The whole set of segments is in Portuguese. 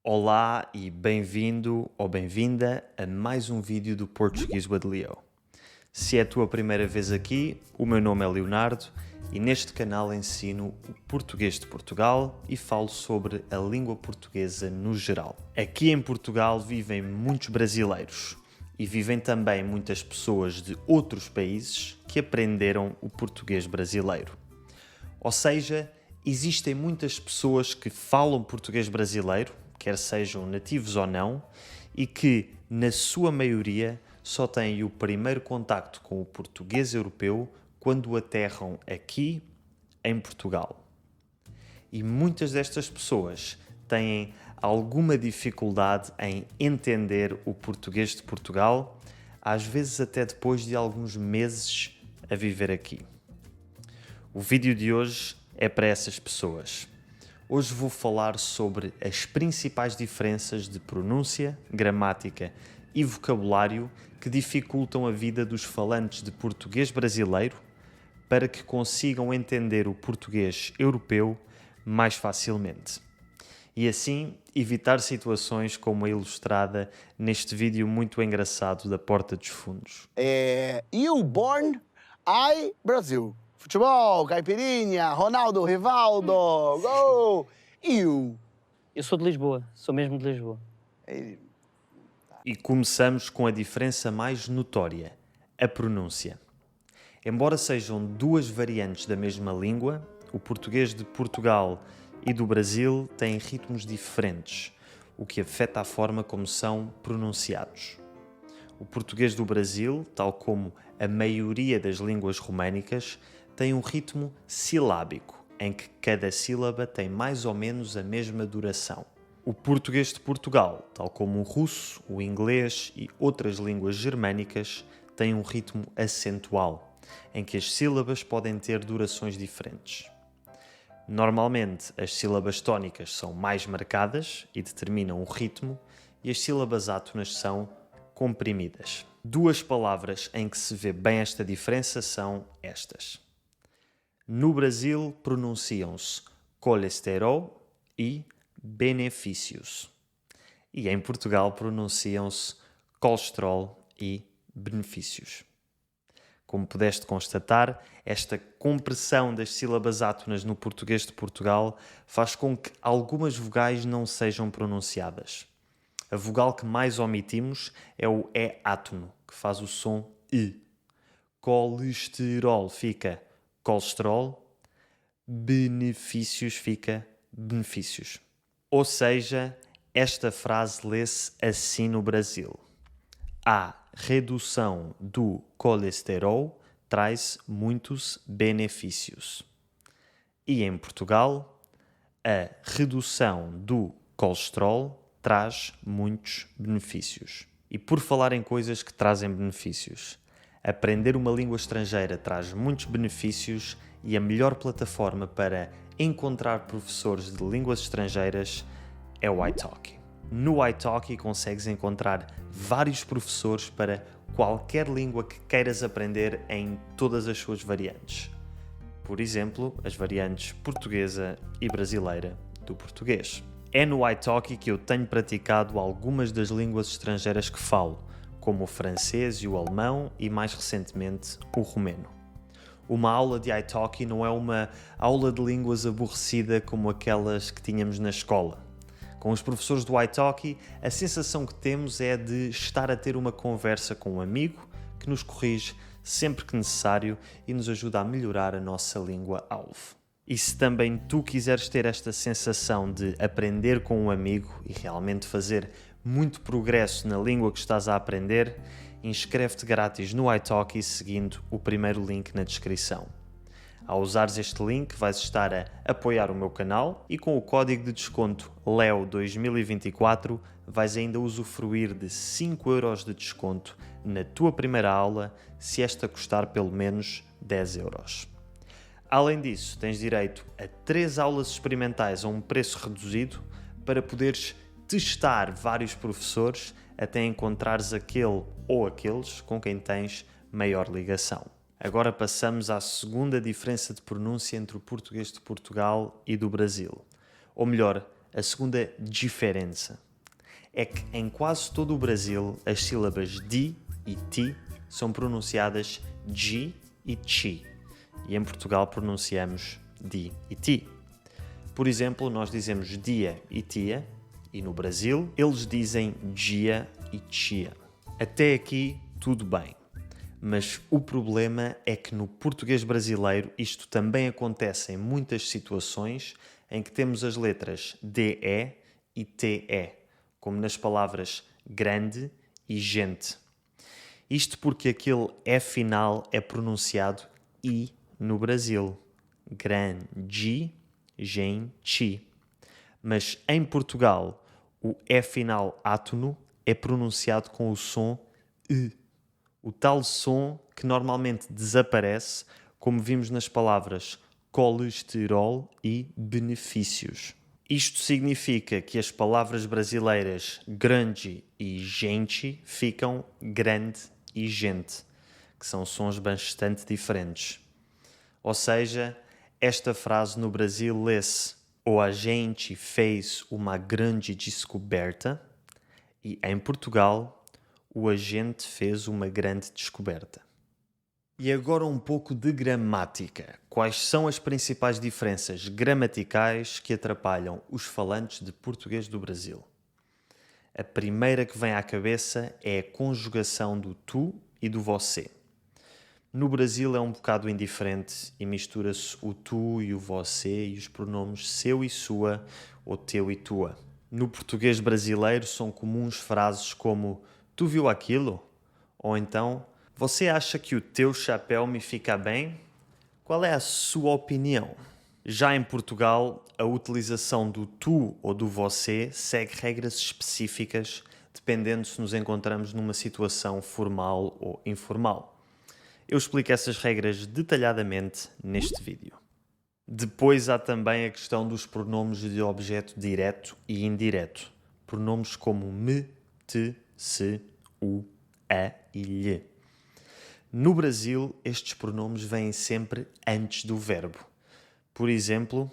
Olá e bem-vindo ou bem-vinda a mais um vídeo do Português with Leo. Se é a tua primeira vez aqui, o meu nome é Leonardo e neste canal ensino o português de Portugal e falo sobre a língua portuguesa no geral. Aqui em Portugal vivem muitos brasileiros e vivem também muitas pessoas de outros países que aprenderam o português brasileiro. Ou seja, existem muitas pessoas que falam português brasileiro, quer sejam nativos ou não, e que, na sua maioria, só têm o primeiro contacto com o português europeu quando aterram aqui, em Portugal. E muitas destas pessoas têm alguma dificuldade em entender o português de Portugal, às vezes até depois de alguns meses a viver aqui. O vídeo de hoje é para essas pessoas. Hoje vou falar sobre as principais diferenças de pronúncia, gramática e vocabulário que dificultam a vida dos falantes de português brasileiro para que consigam entender o português europeu mais facilmente. E assim evitar situações como a ilustrada neste vídeo muito engraçado da Porta dos Fundos. You born, I Brasil. Futebol, caipirinha, Ronaldo, Rivaldo, gol! You. Eu sou de Lisboa, sou mesmo de Lisboa. E começamos com a diferença mais notória, a pronúncia. Embora sejam duas variantes da mesma língua, o português de Portugal e do Brasil têm ritmos diferentes, o que afeta a forma como são pronunciados. O português do Brasil, tal como a maioria das línguas românicas, tem um ritmo silábico, em que cada sílaba tem mais ou menos a mesma duração. O português de Portugal, tal como o russo, o inglês e outras línguas germânicas, tem um ritmo acentual, em que as sílabas podem ter durações diferentes. Normalmente, as sílabas tónicas são mais marcadas e determinam o ritmo, e as sílabas átonas são comprimidas. Duas palavras em que se vê bem esta diferença são estas. No Brasil pronunciam-se colesterol e benefícios. E em Portugal pronunciam-se colesterol e benefícios. Como pudeste constatar, esta compressão das sílabas átonas no português de Portugal faz com que algumas vogais não sejam pronunciadas. A vogal que mais omitimos é o E átono, que faz o som I. Colesterol fica colesterol, benefícios fica benefícios. Ou seja, esta frase lê-se assim no Brasil. A redução do colesterol traz muitos benefícios. E em Portugal, a redução do colesterol traz muitos benefícios. E por falar em coisas que trazem benefícios, aprender uma língua estrangeira traz muitos benefícios e a melhor plataforma para encontrar professores de línguas estrangeiras é o italki. No italki consegues encontrar vários professores para qualquer língua que queiras aprender em todas as suas variantes. Por exemplo, as variantes portuguesa e brasileira do português. É no italki que eu tenho praticado algumas das línguas estrangeiras que falo, como o francês e o alemão e, mais recentemente, o romeno. Uma aula de italki não é uma aula de línguas aborrecida como aquelas que tínhamos na escola. Com os professores do italki, a sensação que temos é de estar a ter uma conversa com um amigo que nos corrige sempre que necessário e nos ajuda a melhorar a nossa língua-alvo. E se também tu quiseres ter esta sensação de aprender com um amigo e realmente fazer muito progresso na língua que estás a aprender, inscreve-te grátis no italki seguindo o primeiro link na descrição. Ao usares este link, vais estar a apoiar o meu canal e com o código de desconto LEO2024 vais ainda usufruir de 5€ de desconto na tua primeira aula, se esta custar pelo menos 10€. Além disso, tens direito a 3 aulas experimentais a um preço reduzido para poderes testar vários professores até encontrares aquele ou aqueles com quem tens maior ligação. Agora passamos à segunda diferença de pronúncia entre o português de Portugal e do Brasil. Ou melhor, A segunda diferença é que em quase todo o Brasil as sílabas di e ti são pronunciadas gi e chi, e em Portugal pronunciamos di e ti. Por exemplo, nós dizemos dia e tia, e no Brasil eles dizem dia e chia. Até aqui tudo bem, mas o problema é que no português brasileiro isto também acontece em muitas situações em que temos as letras DE e TE, como nas palavras grande e gente. Isto porque aquele E final é pronunciado I no Brasil. Grande, gente. Mas em Portugal, o E final átono é pronunciado com o som E. O tal som que normalmente desaparece, como vimos nas palavras colesterol e benefícios. Isto significa que as palavras brasileiras grande e gente ficam grande e gente, que são sons bastante diferentes. Ou seja, esta frase no Brasil lê-se: "O agente fez uma grande descoberta", e em Portugal, "o agente fez uma grande descoberta". E agora um pouco de gramática. Quais são as principais diferenças gramaticais que atrapalham os falantes de português do Brasil? A primeira que vem à cabeça é a conjugação do tu e do você. No Brasil é um bocado indiferente e mistura-se o tu e o você e os pronomes seu e sua ou teu e tua. No português brasileiro são comuns frases como "tu viu aquilo?" ou então "você acha que o teu chapéu me fica bem? Qual é a sua opinião?" Já em Portugal, a utilização do tu ou do você segue regras específicas, dependendo se nos encontramos numa situação formal ou informal. Eu explico essas regras detalhadamente neste vídeo. Depois há também a questão dos pronomes de objeto direto e indireto. Pronomes como me, te, se, o, a e lhe. No Brasil, estes pronomes vêm sempre antes do verbo. Por exemplo,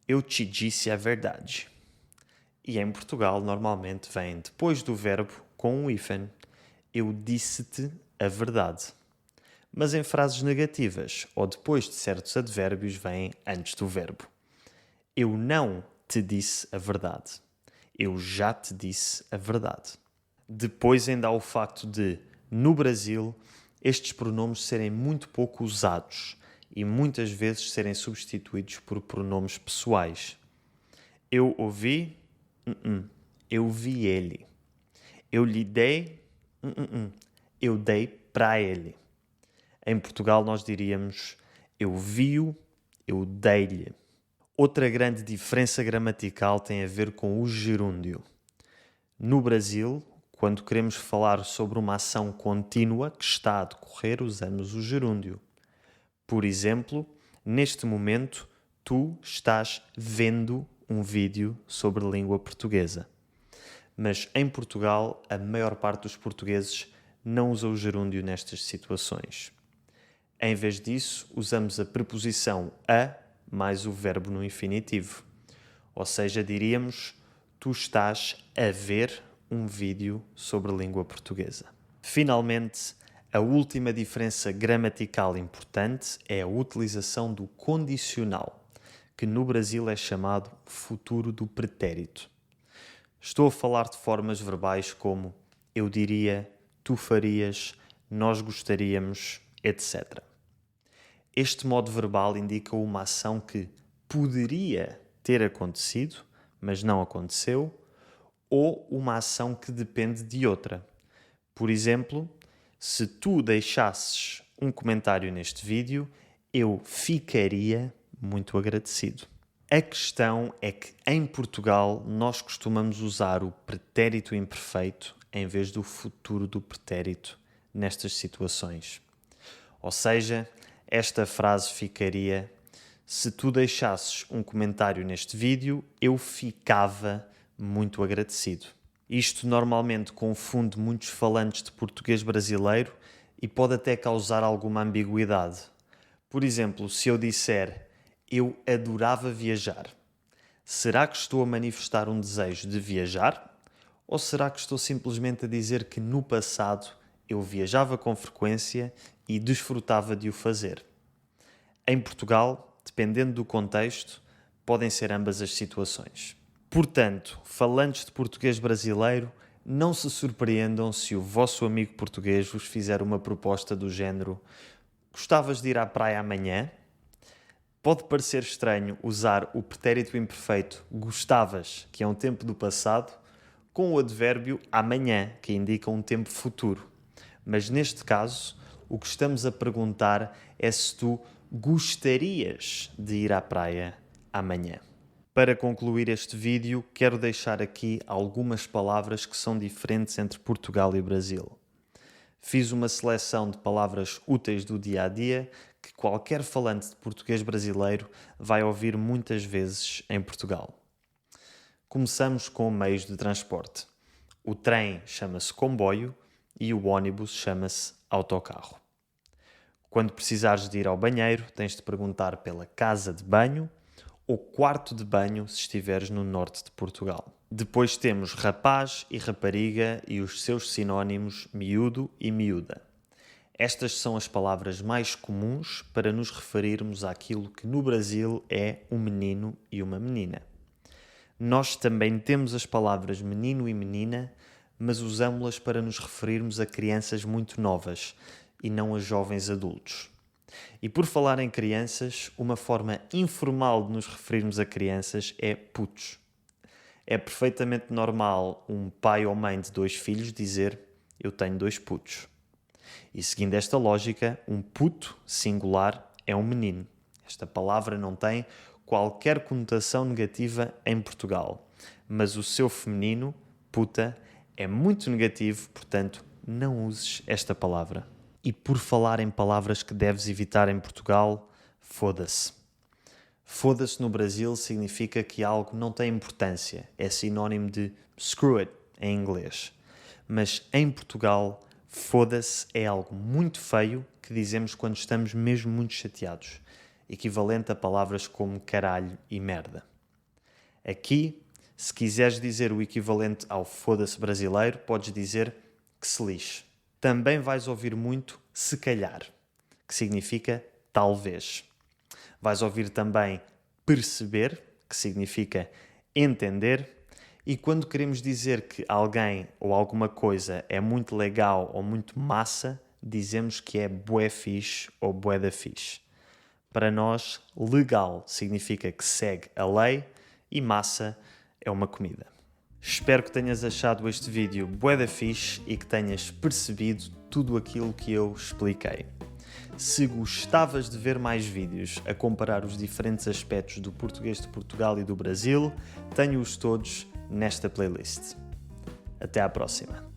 eu te disse a verdade. E em Portugal, normalmente vêm depois do verbo com um hífen. Eu disse-te a verdade. Mas em frases negativas ou depois de certos advérbios vêm antes do verbo. Eu não te disse a verdade. Eu já te disse a verdade. Depois ainda há o facto de, no Brasil, estes pronomes serem muito pouco usados e muitas vezes serem substituídos por pronomes pessoais. Eu ouvi, eu vi ele. Eu lhe dei, eu dei para ele. Em Portugal nós diríamos eu vi-o, eu dei-lhe. Outra grande diferença gramatical tem a ver com o gerúndio. No Brasil, quando queremos falar sobre uma ação contínua que está a decorrer, usamos o gerúndio. Por exemplo, neste momento, tu estás vendo um vídeo sobre língua portuguesa. Mas em Portugal, a maior parte dos portugueses não usa o gerúndio nestas situações. Em vez disso, usamos a preposição a mais o verbo no infinitivo. Ou seja, diríamos: tu estás a ver um vídeo sobre língua portuguesa. Finalmente, a última diferença gramatical importante é a utilização do condicional, que no Brasil é chamado futuro do pretérito. Estou a falar de formas verbais como eu diria, tu farias, nós gostaríamos, etc. Este modo verbal indica uma ação que poderia ter acontecido, mas não aconteceu, ou uma ação que depende de outra. Por exemplo, se tu deixasses um comentário neste vídeo, eu ficaria muito agradecido. A questão é que em Portugal nós costumamos usar o pretérito imperfeito em vez do futuro do pretérito nestas situações. Ou seja, esta frase ficaria: se tu deixasses um comentário neste vídeo, eu ficava muito agradecido. Isto normalmente confunde muitos falantes de português brasileiro e pode até causar alguma ambiguidade. Por exemplo, se eu disser eu adorava viajar, Será que estou a manifestar um desejo de viajar? Ou será que estou simplesmente a dizer que no passado eu viajava com frequência e desfrutava de o fazer? Em Portugal, dependendo do contexto, podem ser ambas as situações. Portanto, falantes de português brasileiro, não se surpreendam se o vosso amigo português vos fizer uma proposta do género: gostavas de ir à praia amanhã? Pode parecer estranho usar o pretérito imperfeito gostavas, que é um tempo do passado, com o advérbio amanhã, que indica um tempo futuro. Mas neste caso, o que estamos a perguntar é se tu gostarias de ir à praia amanhã. Para concluir este vídeo, quero deixar aqui algumas palavras que são diferentes entre Portugal e Brasil. Fiz uma seleção de palavras úteis do dia a dia que qualquer falante de português brasileiro vai ouvir muitas vezes em Portugal. Começamos com meios de transporte. O trem chama-se comboio e o ônibus chama-se autocarro. Quando precisares de ir ao banheiro, tens de perguntar pela casa de banho ou quarto de banho se estiveres no norte de Portugal. Depois temos rapaz e rapariga e os seus sinónimos miúdo e miúda. Estas são as palavras mais comuns para nos referirmos àquilo que no Brasil é um menino e uma menina. Nós também temos as palavras menino e menina, mas usamos-las para nos referirmos a crianças muito novas e não a jovens adultos. E por falar em crianças, uma forma informal de nos referirmos a crianças é putos. É perfeitamente normal um pai ou mãe de 2 filhos dizer eu tenho 2 putos. E seguindo esta lógica, um puto singular é um menino. Esta palavra não tem qualquer conotação negativa em Portugal, mas o seu feminino, puta, é muito negativo, portanto não uses esta palavra. E por falar em palavras que deves evitar em Portugal, foda-se. Foda-se no Brasil significa que algo não tem importância. É sinónimo de screw it em inglês. Mas em Portugal, foda-se é algo muito feio que dizemos quando estamos mesmo muito chateados. Equivalente a palavras como caralho e merda. Aqui, se quiseres dizer o equivalente ao foda-se brasileiro, podes dizer que se lixe. Também vais ouvir muito se calhar, que significa talvez. Vais ouvir também perceber, que significa entender. E quando queremos dizer que alguém ou alguma coisa é muito legal ou muito massa, dizemos que é bué fixe ou bué da fixe. Para nós, legal significa que segue a lei e massa é uma comida. Espero que tenhas achado este vídeo bué da fixe e que tenhas percebido tudo aquilo que eu expliquei. Se gostavas de ver mais vídeos a comparar os diferentes aspectos do português de Portugal e do Brasil, tenho-os todos nesta playlist. Até à próxima.